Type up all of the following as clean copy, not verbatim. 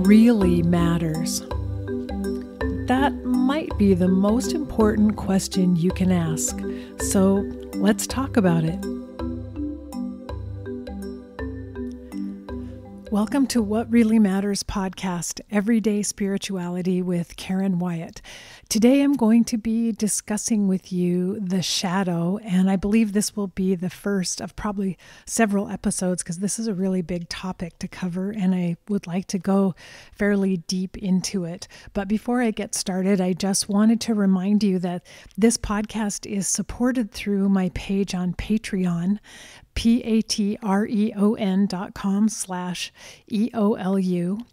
really matters? That might be the most important question you can ask. So let's talk about it. Welcome to What Really Matters podcast, Everyday Spirituality with Karen Wyatt. Today I'm going to be discussing with you the shadow, and I believe this will be the first of probably several episodes because this is a really big topic to cover and I would like to go fairly deep into it. But before I get started, I just wanted to remind you that this podcast is supported through my page on Patreon, patreon.com/EOLU.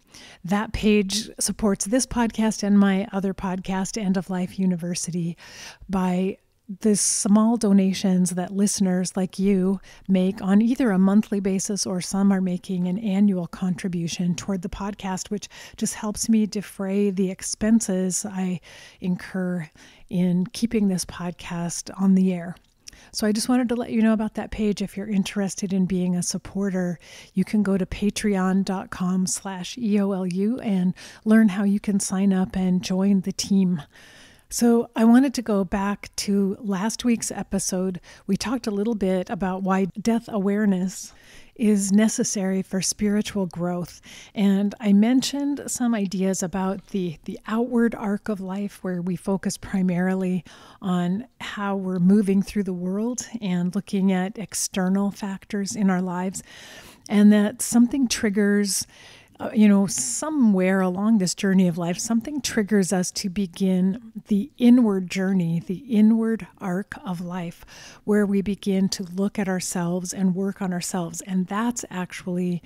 That page supports this podcast and my other podcast, End of Life University, by the small donations that listeners like you make on either a monthly basis or some are making an annual contribution toward the podcast, which just helps me defray the expenses I incur in keeping this podcast on the air. So I just wanted to let you know about that page. If you're interested in being a supporter, you can go to patreon.com/EOLU and learn how you can sign up and join the team. So I wanted to go back to last week's episode. We talked a little bit about why death awareness is necessary for spiritual growth. And I mentioned some ideas about the outward arc of life where we focus primarily on how we're moving through the world and looking at external factors in our lives, and that something triggers somewhere along this journey of life, something triggers us to begin the inward journey, the inward arc of life, where we begin to look at ourselves and work on ourselves. And that's actually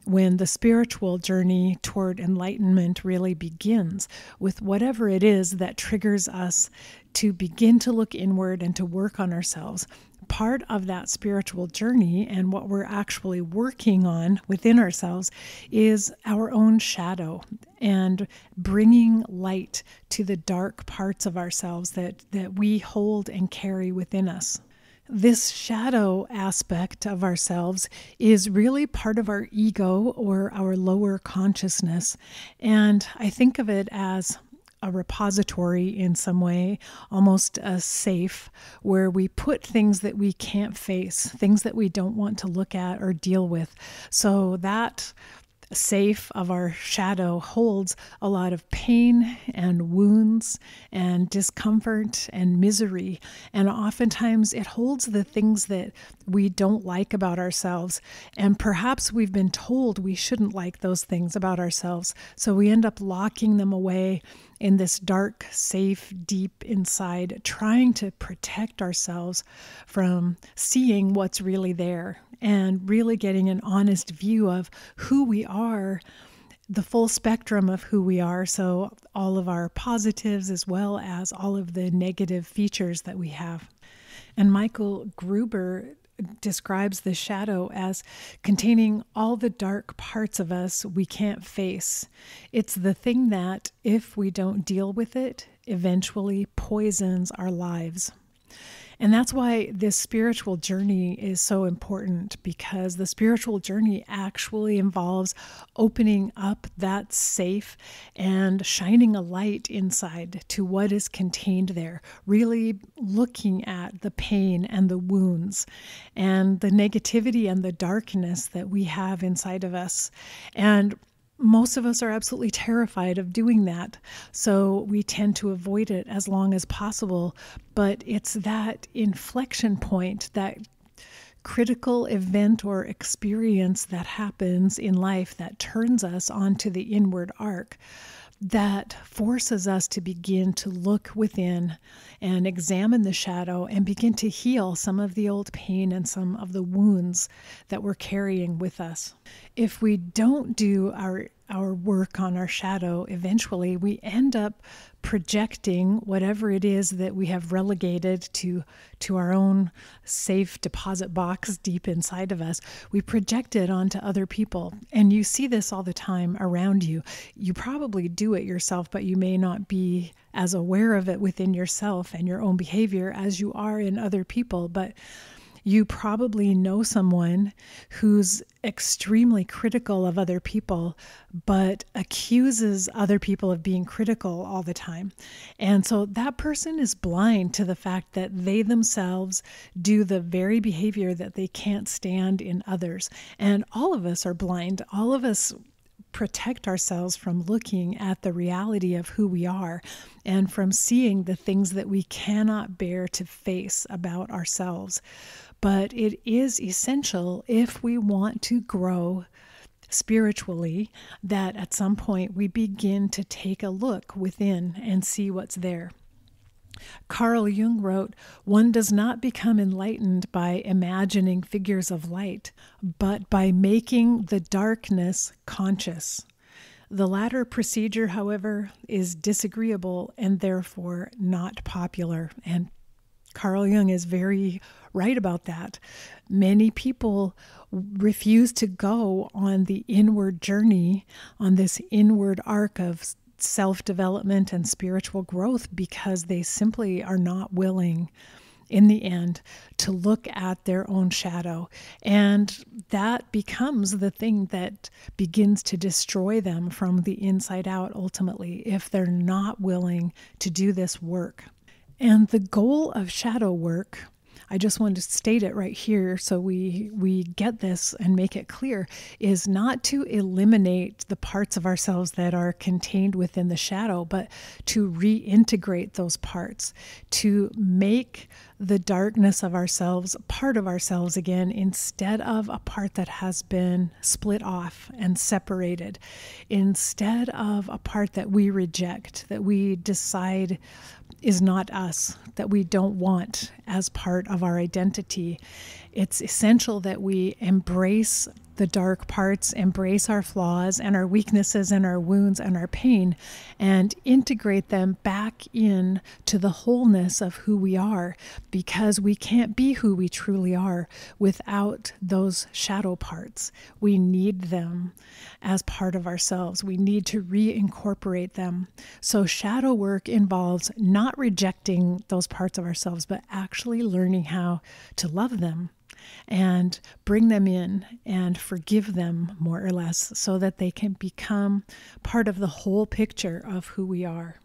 when the spiritual journey toward enlightenment really begins, with whatever it is that triggers us to begin to look inward and to work on ourselves. Part of that spiritual journey and what we're actually working on within ourselves is our own shadow and bringing light to the dark parts of ourselves that we hold and carry within us. This shadow aspect of ourselves is really part of our ego or our lower consciousness. And I think of it as a repository in some way, almost a safe, where we put things that we can't face, things that we don't want to look at or deal with. So that safe of our shadow holds a lot of pain and wounds and discomfort and misery. And oftentimes it holds the things that we don't like about ourselves. And perhaps we've been told we shouldn't like those things about ourselves. So we end up locking them away in this dark, safe, deep inside, trying to protect ourselves from seeing what's really there and really getting an honest view of who we are, the full spectrum of who we are. So all of our positives as well as all of the negative features that we have. And Michael Gruber describes the shadow as containing all the dark parts of us we can't face. It's the thing that, if we don't deal with it, eventually poisons our lives. And that's why this spiritual journey is so important, because the spiritual journey actually involves opening up that safe and shining a light inside to what is contained there, really looking at the pain and the wounds and the negativity and the darkness that we have inside of us. And most of us are absolutely terrified of doing that, so we tend to avoid it as long as possible. But it's that inflection point, that critical event or experience that happens in life that turns us onto the inward arc, that forces us to begin to look within and examine the shadow and begin to heal some of the old pain and some of the wounds that we're carrying with us. If we don't do our work on our shadow, eventually we end up projecting whatever it is that we have relegated to our own safe deposit box deep inside of us. We project it onto other people. And you see this all the time around you. You probably do it yourself, but you may not be as aware of it within yourself and your own behavior as you are in other people. But You probably know someone who's extremely critical of other people, but accuses other people of being critical all the time. And so that person is blind to the fact that they themselves do the very behavior that they can't stand in others. And all of us are blind. All of us protect ourselves from looking at the reality of who we are and from seeing the things that we cannot bear to face about ourselves. But it is essential, if we want to grow spiritually, that at some point we begin to take a look within and see what's there. Carl Jung wrote, "One does not become enlightened by imagining figures of light, but by making the darkness conscious. The latter procedure, however, is disagreeable and therefore not popular." And Carl Jung is very right about that. Many people refuse to go on the inward journey, on this inward arc of self-development and spiritual growth, because they simply are not willing, in the end, to look at their own shadow. And that becomes the thing that begins to destroy them from the inside out, ultimately, if they're not willing to do this work. And the goal of shadow work, I just wanted to state it right here so we get this and make it clear, is not to eliminate the parts of ourselves that are contained within the shadow, but to reintegrate those parts, to make the darkness of ourselves part of ourselves again, instead of a part that has been split off and separated, instead of a part that we reject, that we decide is not us, that we don't want as part of our identity. It's essential that we embrace the dark parts, embrace our flaws and our weaknesses and our wounds and our pain, and integrate them back in to the wholeness of who we are, because we can't be who we truly are without those shadow parts. We need them as part of ourselves. We need to reincorporate them. So shadow work involves not rejecting those parts of ourselves, but actually learning how to love them and bring them in and forgive them, more or less, so that they can become part of the whole picture of who we are.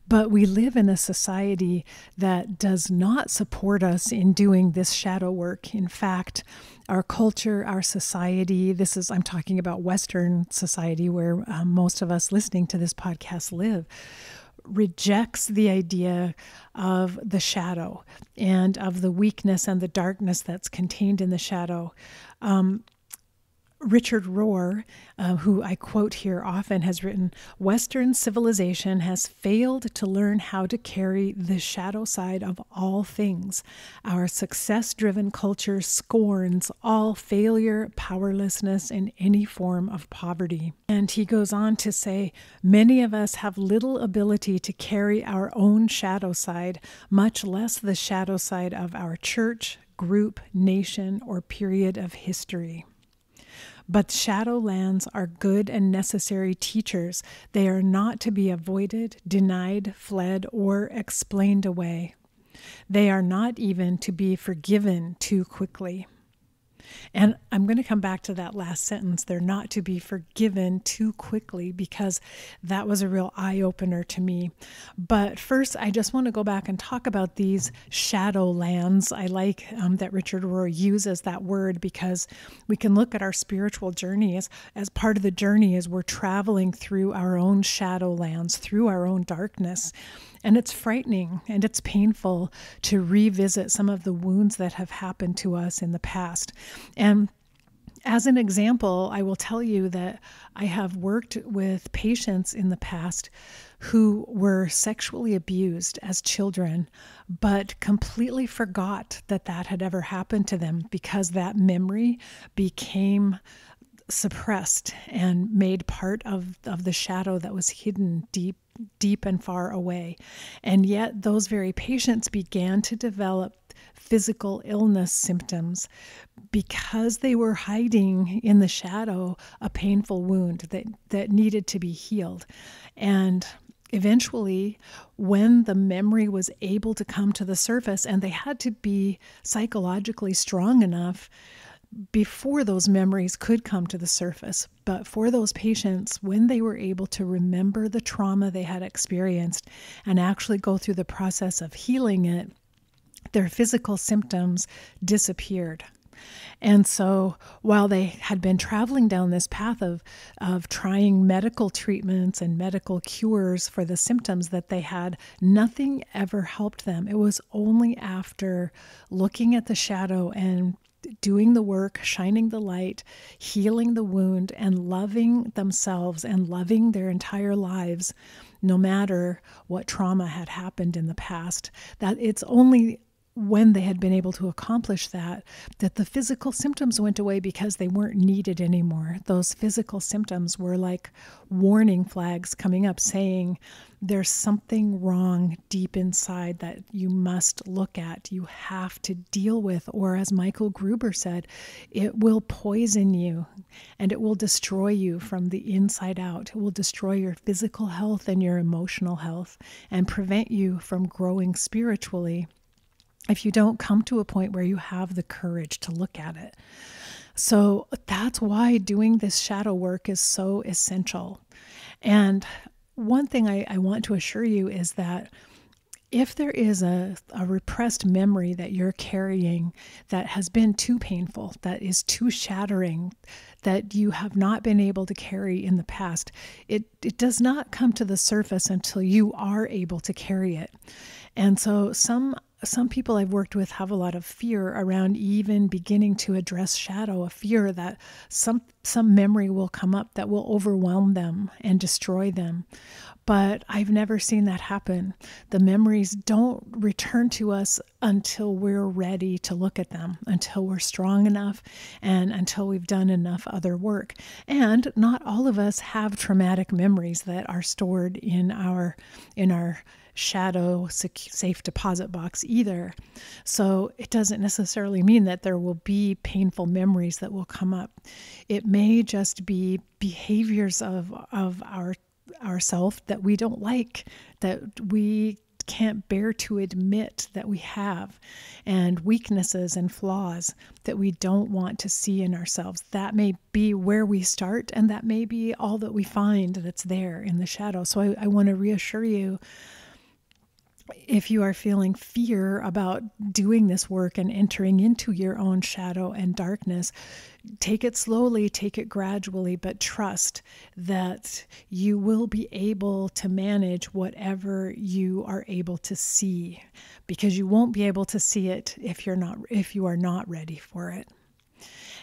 But we live in a society that does not support us in doing this shadow work. In fact, our culture, our society, I'm talking about Western society, where most of us listening to this podcast live, rejects the idea of the shadow and of the weakness and the darkness that's contained in the shadow. Richard Rohr, who I quote here often, has written, "Western civilization has failed to learn how to carry the shadow side of all things. Our success-driven culture scorns all failure, powerlessness, and any form of poverty." And he goes on to say, "Many of us have little ability to carry our own shadow side, much less the shadow side of our church, group, nation, or period of history. But shadowlands are good and necessary teachers. They are not to be avoided, denied, fled, or explained away. They are not even to be forgiven too quickly." And I'm going to come back to that last sentence. They're not to be forgiven too quickly, because that was a real eye-opener to me. But first, I just want to go back and talk about these shadowlands. I like that Richard Rohr uses that word, because we can look at our spiritual journey as part of the journey as we're traveling through our own shadowlands, through our own darkness. And it's frightening and it's painful to revisit some of the wounds that have happened to us in the past. And as an example, I will tell you that I have worked with patients in the past who were sexually abused as children, but completely forgot that that had ever happened to them, because that memory became suppressed and made part of the shadow that was hidden deep and far away. And yet those very patients began to develop physical illness symptoms because they were hiding in the shadow a painful wound that needed to be healed. And eventually, when the memory was able to come to the surface, and they had to be psychologically strong enough before those memories could come to the surface. But for those patients, when they were able to remember the trauma they had experienced and actually go through the process of healing it, their physical symptoms disappeared. And so while they had been traveling down this path of trying medical treatments and medical cures for the symptoms that they had, nothing ever helped them. It was only after looking at the shadow and doing the work, shining the light, healing the wound, and loving themselves and loving their entire lives, no matter what trauma had happened in the past, that it's only when they had been able to accomplish that the physical symptoms went away because they weren't needed anymore. Those physical symptoms were like warning flags coming up saying there's something wrong deep inside that you must look at, you have to deal with, or as Michael Gruber said, it will poison you and it will destroy you from the inside out. It will destroy your physical health and your emotional health and prevent you from growing spiritually if you don't come to a point where you have the courage to look at it. So that's why doing this shadow work is so essential. And one thing I want to assure you is that if there is a repressed memory that you're carrying that has been too painful, that is too shattering, that you have not been able to carry in the past, it does not come to the surface until you are able to carry it. And so some people I've worked with have a lot of fear around even beginning to address shadow, a fear that some memory will come up that will overwhelm them and destroy them. But I've never seen that happen. The memories don't return to us until we're ready to look at them, until we're strong enough, and until we've done enough other work. And not all of us have traumatic memories that are stored in our shadow safe deposit box either. So it doesn't necessarily mean that there will be painful memories that will come up. It may just be behaviors of ourself that we don't like, that we can't bear to admit that we have, and weaknesses and flaws that we don't want to see in ourselves. That may be where we start, and that may be all that we find that's there in the shadow. So I want to reassure you, if you are feeling fear about doing this work and entering into your own shadow and darkness, take it slowly, take it gradually, but trust that you will be able to manage whatever you are able to see, because you won't be able to see it if you are not ready for it.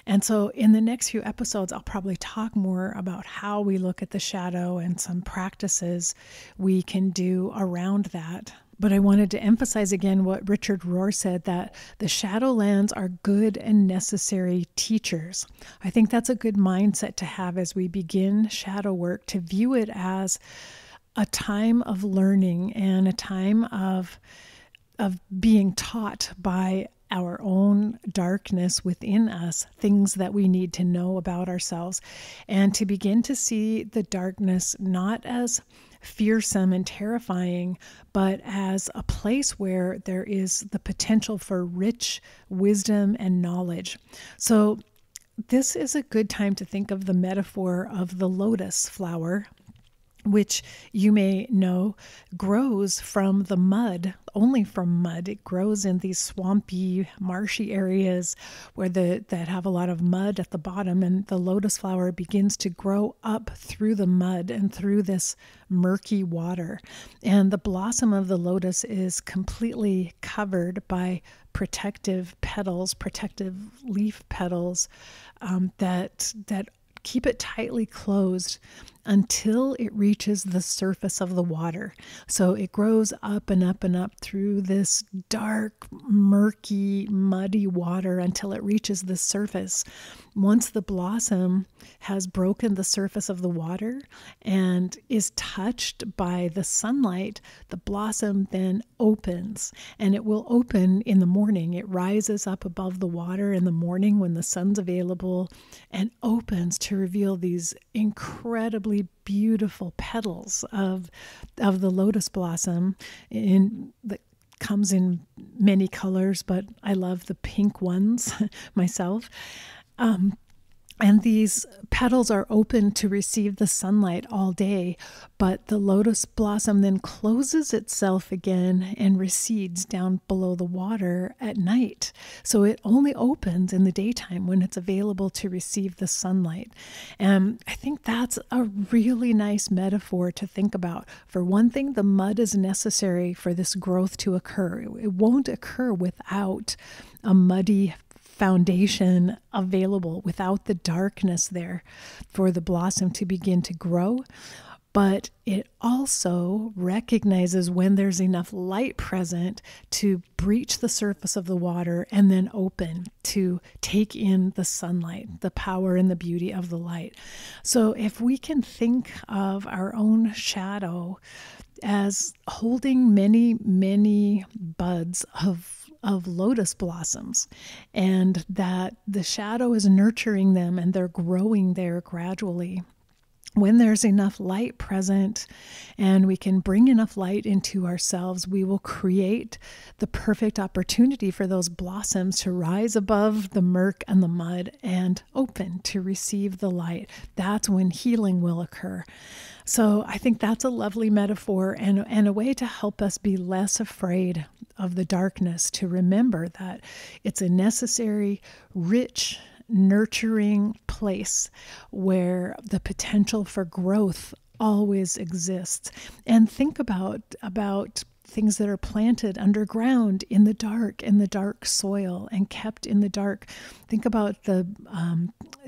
And so in the next few episodes, I'll probably talk more about how we look at the shadow and some practices we can do around that. But I wanted to emphasize again what Richard Rohr said, that the shadowlands are good and necessary teachers. I think that's a good mindset to have as we begin shadow work, to view it as a time of learning and a time of being taught by our own darkness within us, things that we need to know about ourselves, and to begin to see the darkness not as fearsome and terrifying, but as a place where there is the potential for rich wisdom and knowledge. So this is a good time to think of the metaphor of the lotus flower, which you may know grows from the mud, only from mud. It grows in these swampy, marshy areas that have a lot of mud at the bottom, and the lotus flower begins to grow up through the mud and through this murky water. And the blossom of the lotus is completely covered by protective petals, protective leaf petals that keep it tightly closed until it reaches the surface of the water. So it grows up and up and up through this dark, murky, muddy water until it reaches the surface. Once the blossom has broken the surface of the water and is touched by the sunlight, the blossom then opens, and it will open in the morning. It rises up above the water in the morning when the sun's available and opens to reveal these incredibly absolutely beautiful petals of the lotus blossom that comes in many colors, but I love the pink ones myself. And these petals are open to receive the sunlight all day, but the lotus blossom then closes itself again and recedes down below the water at night. So it only opens in the daytime when it's available to receive the sunlight. And I think that's a really nice metaphor to think about. For one thing, the mud is necessary for this growth to occur. It won't occur without a muddy foundation available, without the darkness there for the blossom to begin to grow. But it also recognizes when there's enough light present to breach the surface of the water and then open to take in the sunlight, the power and the beauty of the light. So if we can think of our own shadow as holding many, many buds of lotus blossoms, and that the shadow is nurturing them and they're growing there gradually. When there's enough light present and we can bring enough light into ourselves, we will create the perfect opportunity for those blossoms to rise above the murk and the mud and open to receive the light. That's when healing will occur. So I think that's a lovely metaphor and a way to help us be less afraid of the darkness, to remember that it's a necessary, rich, nurturing place where the potential for growth always exists. And think about things that are planted underground in the dark soil and kept in the dark. Think about the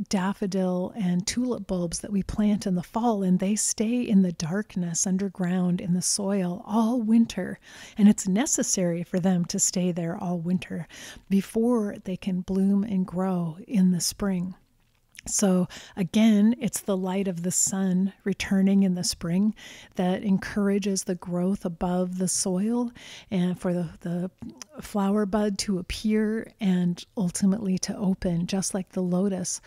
daffodil and tulip bulbs that we plant in the fall, and they stay in the darkness underground in the soil all winter. And it's necessary for them to stay there all winter before they can bloom and grow in the spring. So again, it's the light of the sun returning in the spring that encourages the growth above the soil and for the flower bud to appear and ultimately to open, just like the lotus.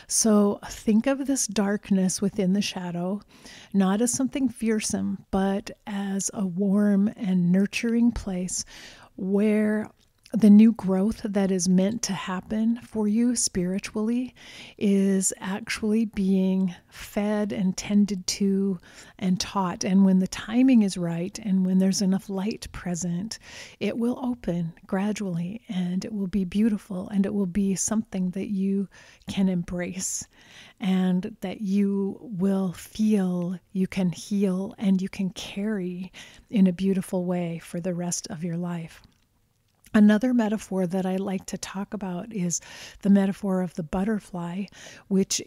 So think of this darkness within the shadow, not as something fearsome, but as a warm and nurturing place where the new growth that is meant to happen for you spiritually is actually being fed and tended to and taught. And when the timing is right and when there's enough light present, it will open gradually and it will be beautiful and it will be something that you can embrace and that you will feel you can heal and you can carry in a beautiful way for the rest of your life. Another metaphor that I like to talk about is the metaphor of the butterfly, which,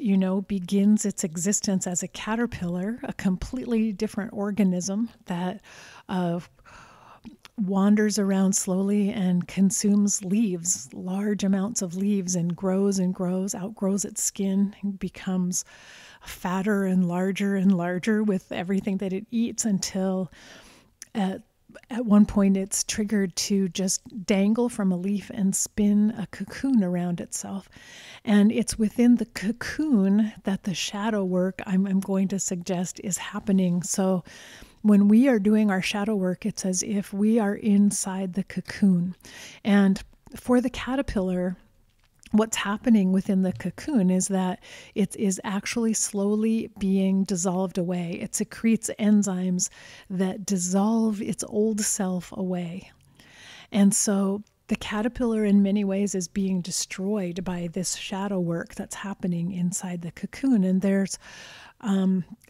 begins its existence as a caterpillar, a completely different organism that wanders around slowly and consumes leaves, large amounts of leaves, and grows, outgrows its skin, and becomes fatter and larger with everything that it eats until at one point it's triggered to just dangle from a leaf and spin a cocoon around itself. And it's within the cocoon that the shadow work I'm going to suggest is happening. So when we are doing our shadow work, it's as if we are inside the cocoon. And for the caterpillar, what's happening within the cocoon is that it is actually slowly being dissolved away. It secretes enzymes that dissolve its old self away. And so the caterpillar in many ways is being destroyed by this shadow work that's happening inside the cocoon. And there's,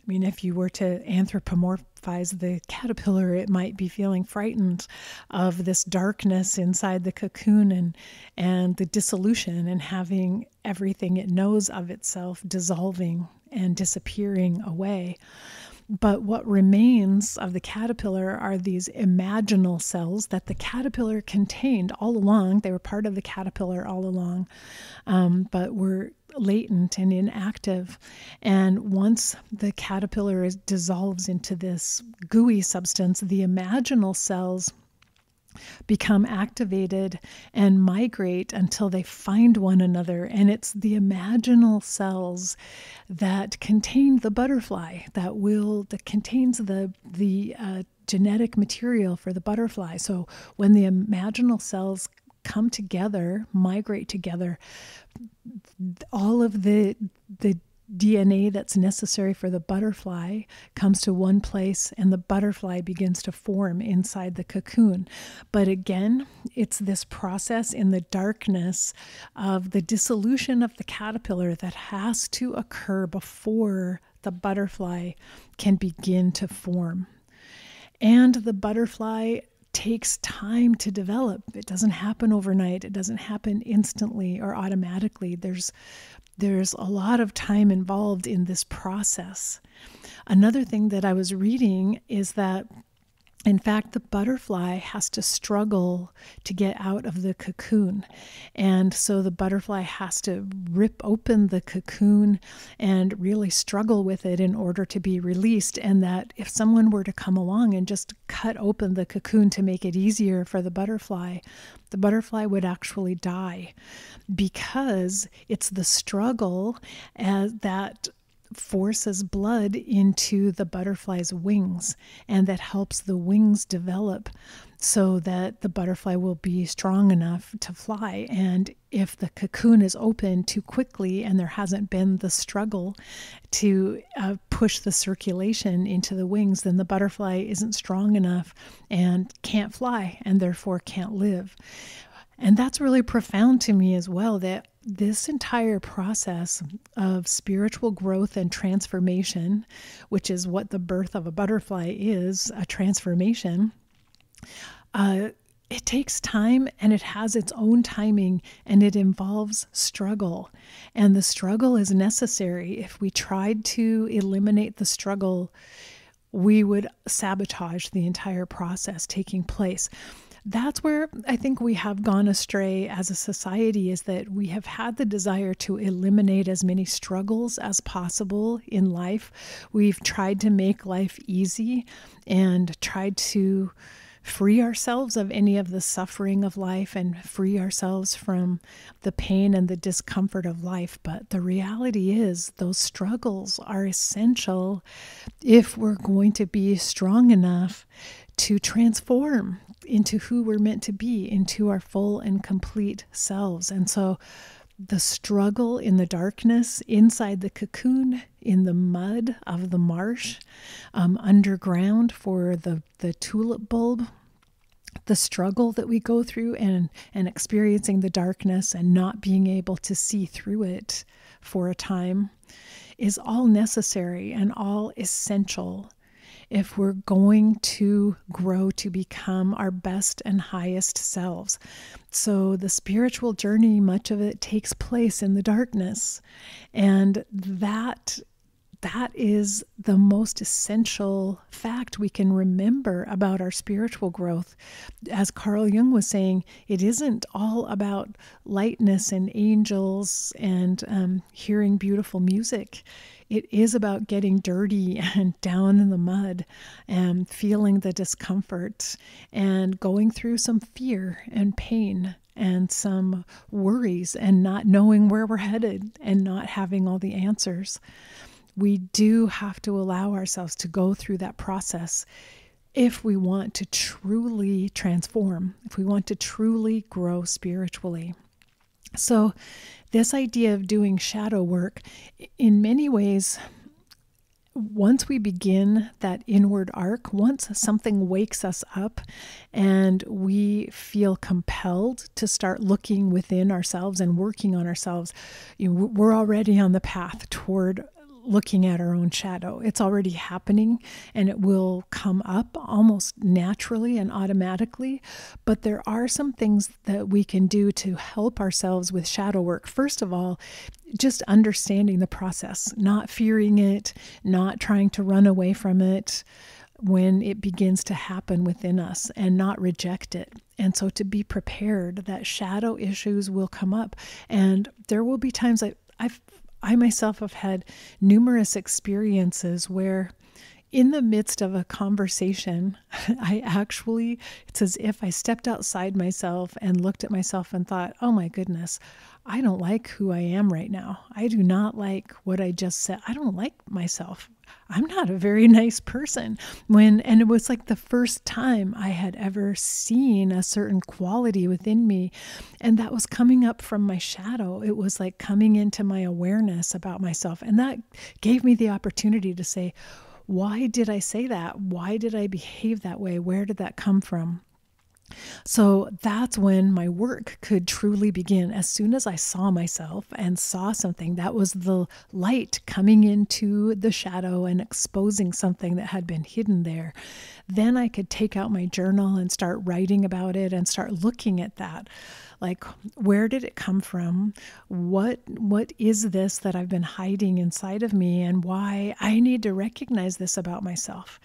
if you were to anthropomorphize the caterpillar, it might be feeling frightened of this darkness inside the cocoon and the dissolution and having everything it knows of itself dissolving and disappearing away. But what remains of the caterpillar are these imaginal cells that the caterpillar contained all along. They were part of the caterpillar all along, but were latent and inactive. And once the caterpillar dissolves into this gooey substance, the imaginal cells become activated and migrate until they find one another. And it's the imaginal cells that contain the butterfly that contains the genetic material for the butterfly. So when the imaginal cells come together, migrate together, all of the DNA that's necessary for the butterfly comes to one place, and the butterfly begins to form inside the cocoon. But again, it's this process in the darkness of the dissolution of the caterpillar that has to occur before the butterfly can begin to form. And the butterfly takes time to develop. It doesn't happen overnight. It doesn't happen instantly or automatically. There's a lot of time involved in this process. Another thing that I was reading is that, in fact, the butterfly has to struggle to get out of the cocoon. And so the butterfly has to rip open the cocoon and really struggle with it in order to be released. And that if someone were to come along and just cut open the cocoon to make it easier for the butterfly would actually die, because it's the struggle that forces blood into the butterfly's wings, and that helps the wings develop so that the butterfly will be strong enough to fly. And if the cocoon is open too quickly and there hasn't been the struggle to push the circulation into the wings, then the butterfly isn't strong enough and can't fly, and therefore can't live. And that's really profound to me as well, that this entire process of spiritual growth and transformation, which is what the birth of a butterfly is, a transformation, it takes time, and it has its own timing, and it involves struggle. And the struggle is necessary. If we tried to eliminate the struggle, we would sabotage the entire process taking place. That's where I think we have gone astray as a society, is that we have had the desire to eliminate as many struggles as possible in life. We've tried to make life easy and tried to free ourselves of any of the suffering of life and free ourselves from the pain and the discomfort of life. But the reality is those struggles are essential if we're going to be strong enough to transform into who we're meant to be, into our full and complete selves. And so the struggle in the darkness, inside the cocoon, in the mud of the marsh, underground for the tulip bulb, the struggle that we go through and experiencing the darkness and not being able to see through it for a time is all necessary and all essential if we're going to grow to become our best and highest selves. So the spiritual journey, much of it takes place in the darkness. And that is the most essential fact we can remember about our spiritual growth. As Carl Jung was saying, it isn't all about lightness and angels and hearing beautiful music. It is about getting dirty and down in the mud and feeling the discomfort and going through some fear and pain and some worries and not knowing where we're headed and not having all the answers. We do have to allow ourselves to go through that process if we want to truly transform, if we want to truly grow spiritually. So this idea of doing shadow work, in many ways, once we begin that inward arc, once something wakes us up and we feel compelled to start looking within ourselves and working on ourselves, we're already on the path toward looking at our own shadow. It's already happening, and it will come up almost naturally and automatically. But there are some things that we can do to help ourselves with shadow work. First of all, just understanding the process, not fearing it, not trying to run away from it when it begins to happen within us, and not reject it. And so to be prepared that shadow issues will come up. And there will be times I myself have had numerous experiences where in the midst of a conversation, it's as if I stepped outside myself and looked at myself and thought, oh my goodness, I don't like who I am right now. I do not like what I just said. I don't like myself. I'm not a very nice person. And it was like the first time I had ever seen a certain quality within me. And that was coming up from my shadow. It was like coming into my awareness about myself. And that gave me the opportunity to say, why did I say that? Why did I behave that way? Where did that come from? So that's when my work could truly begin. As soon as I saw myself and saw something, that was the light coming into the shadow and exposing something that had been hidden there. Then I could take out my journal and start writing about it and start looking at that. Like, where did it come from? What is this that I've been hiding inside of me, and why I need to recognize this about myself?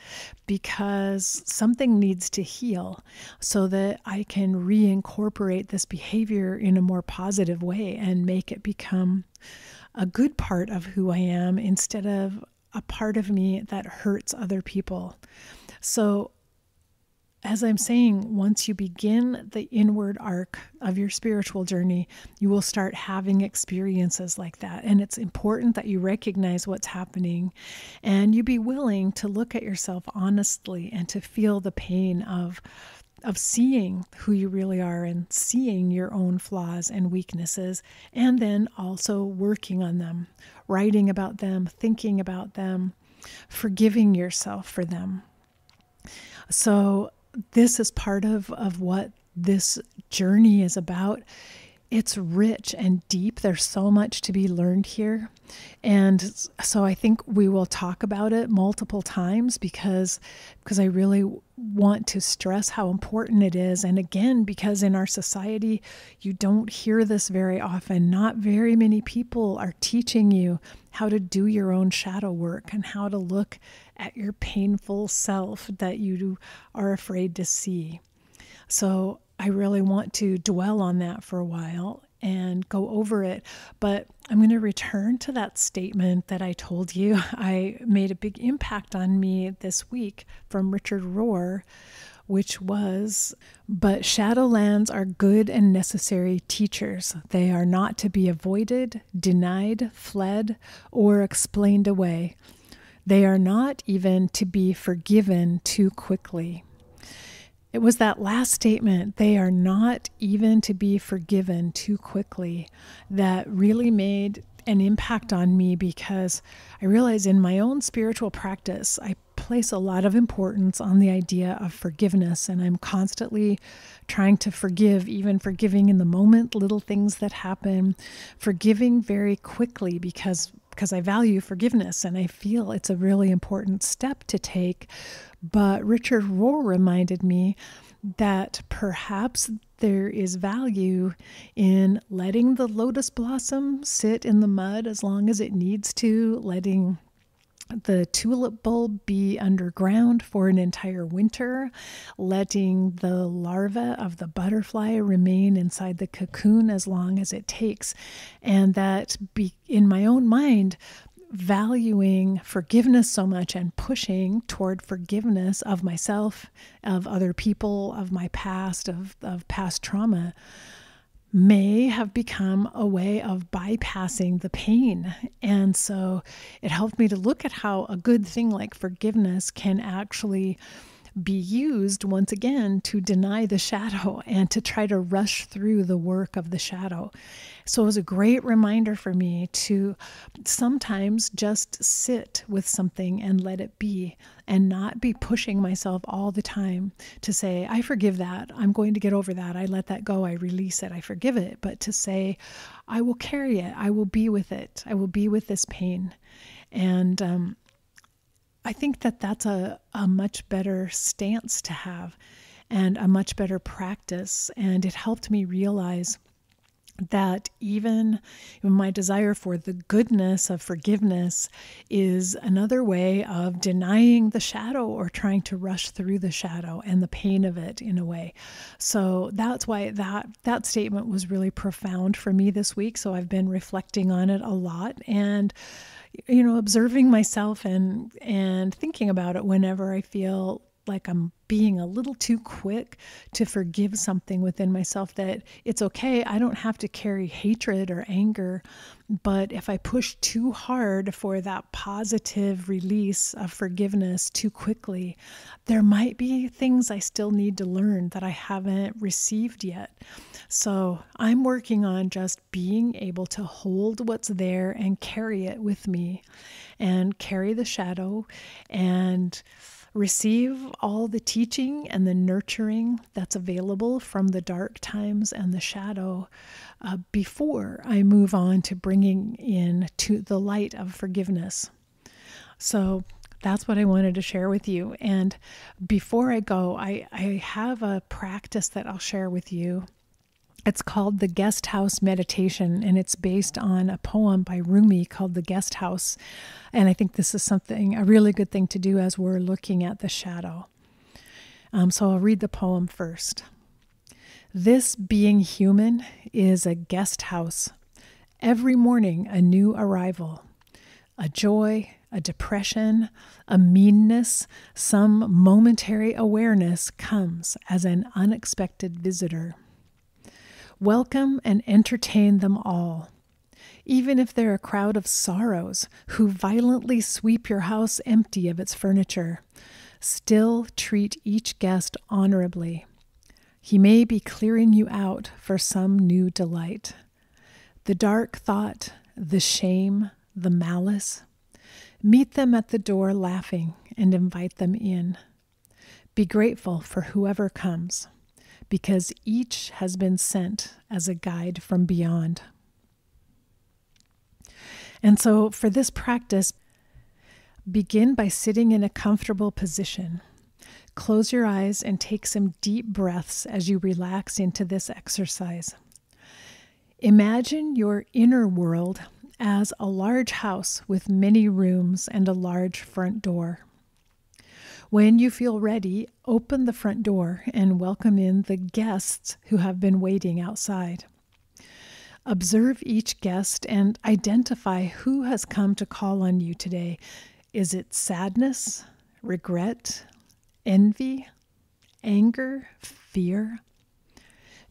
Because something needs to heal so that I can reincorporate this behavior in a more positive way and make it become a good part of who I am instead of a part of me that hurts other people. So as I'm saying, once you begin the inward arc of your spiritual journey, you will start having experiences like that. And it's important that you recognize what's happening and you be willing to look at yourself honestly and to feel the pain of seeing who you really are and seeing your own flaws and weaknesses, and then also working on them, writing about them, thinking about them, forgiving yourself for them. So this is part of what this journey is about. It's rich and deep. There's so much to be learned here. And so I think we will talk about it multiple times because I really want to stress how important it is. And again, because in our society, you don't hear this very often. Not very many people are teaching you how to do your own shadow work and how to look at your painful self that you are afraid to see. So I really want to dwell on that for a while and go over it. But I'm going to return to that statement that I told you I made a big impact on me this week from Richard Rohr, which was, but shadowlands are good and necessary teachers. They are not to be avoided, denied, fled, or explained away. They are not even to be forgiven too quickly. It was that last statement, they are not even to be forgiven too quickly, that really made an impact on me, because I realize in my own spiritual practice, I place a lot of importance on the idea of forgiveness, and I'm constantly trying to forgive, even forgiving in the moment, little things that happen, forgiving very quickly because I value forgiveness and I feel it's a really important step to take. But Richard Rohr reminded me that perhaps there is value in letting the lotus blossom sit in the mud as long as it needs to, letting the tulip bulb be underground for an entire winter, letting the larva of the butterfly remain inside the cocoon as long as it takes. And that in my own mind, valuing forgiveness so much and pushing toward forgiveness of myself, of other people, of my past, of past trauma, may have become a way of bypassing the pain. And so it helped me to look at how a good thing like forgiveness can actually be used once again to deny the shadow and to try to rush through the work of the shadow. So it was a great reminder for me to sometimes just sit with something and let it be, and not be pushing myself all the time to say, I forgive that, I'm going to get over that, I let that go, I release it, I forgive it, but to say, I will carry it, I will be with it, I will be with this pain. And I think that that's a much better stance to have and a much better practice. And it helped me realize that even my desire for the goodness of forgiveness is another way of denying the shadow or trying to rush through the shadow and the pain of it in a way. So that's why that statement was really profound for me this week. So I've been reflecting on it a lot and observing myself and thinking about it whenever I feel like I'm being a little too quick to forgive something within myself, that it's okay. I don't have to carry hatred or anger, but if I push too hard for that positive release of forgiveness too quickly, there might be things I still need to learn that I haven't received yet. So I'm working on just being able to hold what's there and carry it with me and carry the shadow and receive all the teaching and the nurturing that's available from the dark times and the shadow before I move on to bringing in to the light of forgiveness. So that's what I wanted to share with you. And before I go, I have a practice that I'll share with you. It's called the Guest House Meditation, and it's based on a poem by Rumi called The Guest House. And I think this is a really good thing to do as we're looking at the shadow. So I'll read the poem first. This being human is a guest house. Every morning a new arrival. A joy, a depression, a meanness, some momentary awareness comes as an unexpected visitor. Welcome and entertain them all, even if they're a crowd of sorrows who violently sweep your house empty of its furniture. Still treat each guest honorably. He may be clearing you out for some new delight. The dark thought, the shame, the malice, meet them at the door laughing and invite them in. Be grateful for whoever comes, because each has been sent as a guide from beyond. And so for this practice, begin by sitting in a comfortable position. Close your eyes and take some deep breaths as you relax into this exercise. Imagine your inner world as a large house with many rooms and a large front door. When you feel ready, open the front door and welcome in the guests who have been waiting outside. Observe each guest and identify who has come to call on you today. Is it sadness, regret, envy, anger, fear?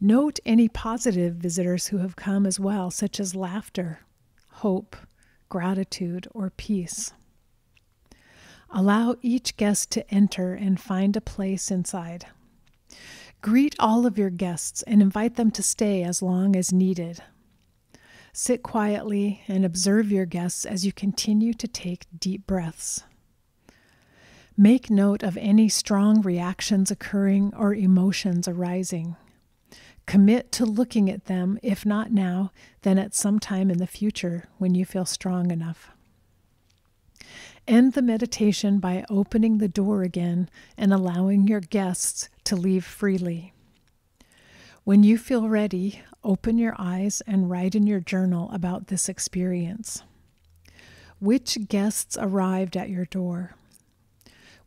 Note any positive visitors who have come as well, such as laughter, hope, gratitude, or peace. Allow each guest to enter and find a place inside. Greet all of your guests and invite them to stay as long as needed. Sit quietly and observe your guests as you continue to take deep breaths. Make note of any strong reactions occurring or emotions arising. Commit to looking at them, if not now, then at some time in the future when you feel strong enough. End the meditation by opening the door again and allowing your guests to leave freely. When you feel ready, open your eyes and write in your journal about this experience. Which guests arrived at your door?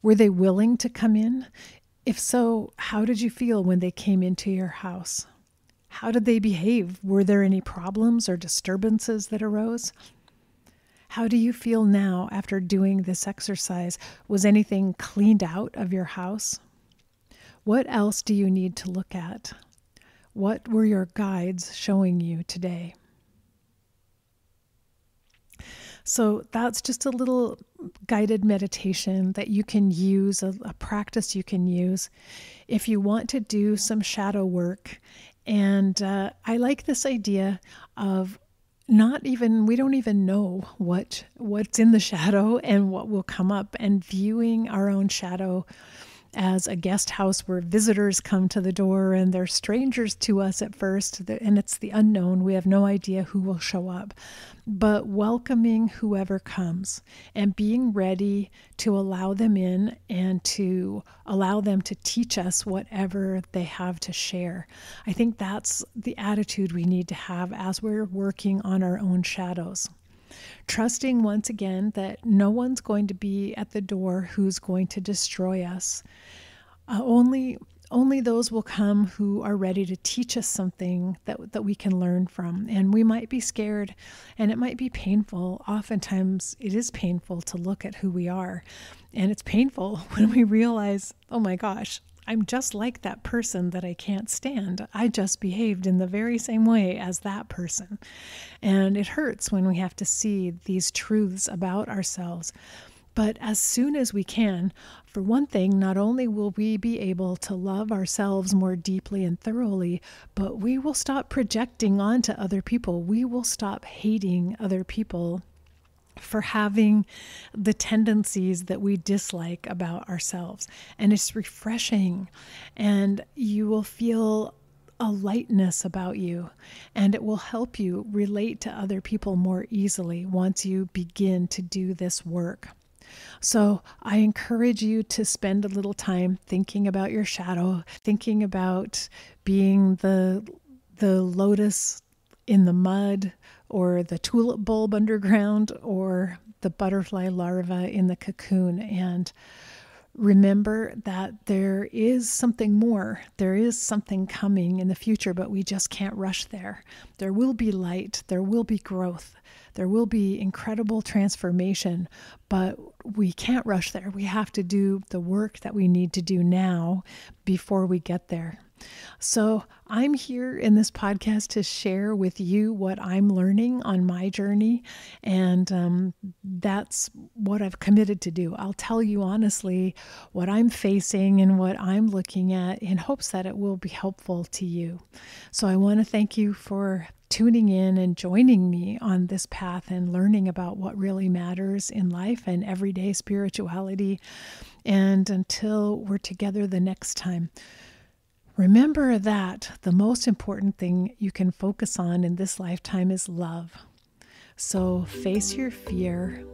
Were they willing to come in? If so, how did you feel when they came into your house? How did they behave? Were there any problems or disturbances that arose? How do you feel now after doing this exercise? Was anything cleaned out of your house? What else do you need to look at? What were your guides showing you today? So that's just a little guided meditation that you can use, a practice you can use if you want to do some shadow work. And I like this idea of we don't even know what's in the shadow and what will come up, and viewing our own shadow as a guest house where visitors come to the door and they're strangers to us at first, and it's the unknown. We have no idea who will show up. But welcoming whoever comes and being ready to allow them in and to allow them to teach us whatever they have to share. I think that's the attitude we need to have as we're working on our own shadows. Trusting once again that no one's going to be at the door who's going to destroy us. Only those will come who are ready to teach us something that we can learn from. And we might be scared and it might be painful. Oftentimes it is painful to look at who we are. And it's painful when we realize, oh my gosh, I'm just like that person that I can't stand. I just behaved in the very same way as that person. And it hurts when we have to see these truths about ourselves. But as soon as we can, for one thing, not only will we be able to love ourselves more deeply and thoroughly, but we will stop projecting onto other people. We will stop hating other people for having the tendencies that we dislike about ourselves. And it's refreshing, and you will feel a lightness about you, and it will help you relate to other people more easily once you begin to do this work. So I encourage you to spend a little time thinking about your shadow, thinking about being the lotus in the mud, or the tulip bulb underground, or the butterfly larva in the cocoon. And remember that there is something more. There is something coming in the future, but we just can't rush there. There will be light. There will be growth. There will be incredible transformation, but we can't rush there. We have to do the work that we need to do now before we get there. So I'm here in this podcast to share with you what I'm learning on my journey, and that's what I've committed to do. I'll tell you honestly what I'm facing and what I'm looking at in hopes that it will be helpful to you. So I want to thank you for tuning in and joining me on this path and learning about what really matters in life and everyday spirituality. And until we're together the next time, remember that the most important thing you can focus on in this lifetime is love. So face your fear,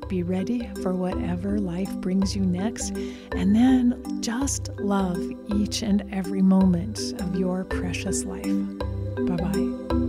be ready for whatever life brings you next, and then just love each and every moment of your precious life. Bye-bye.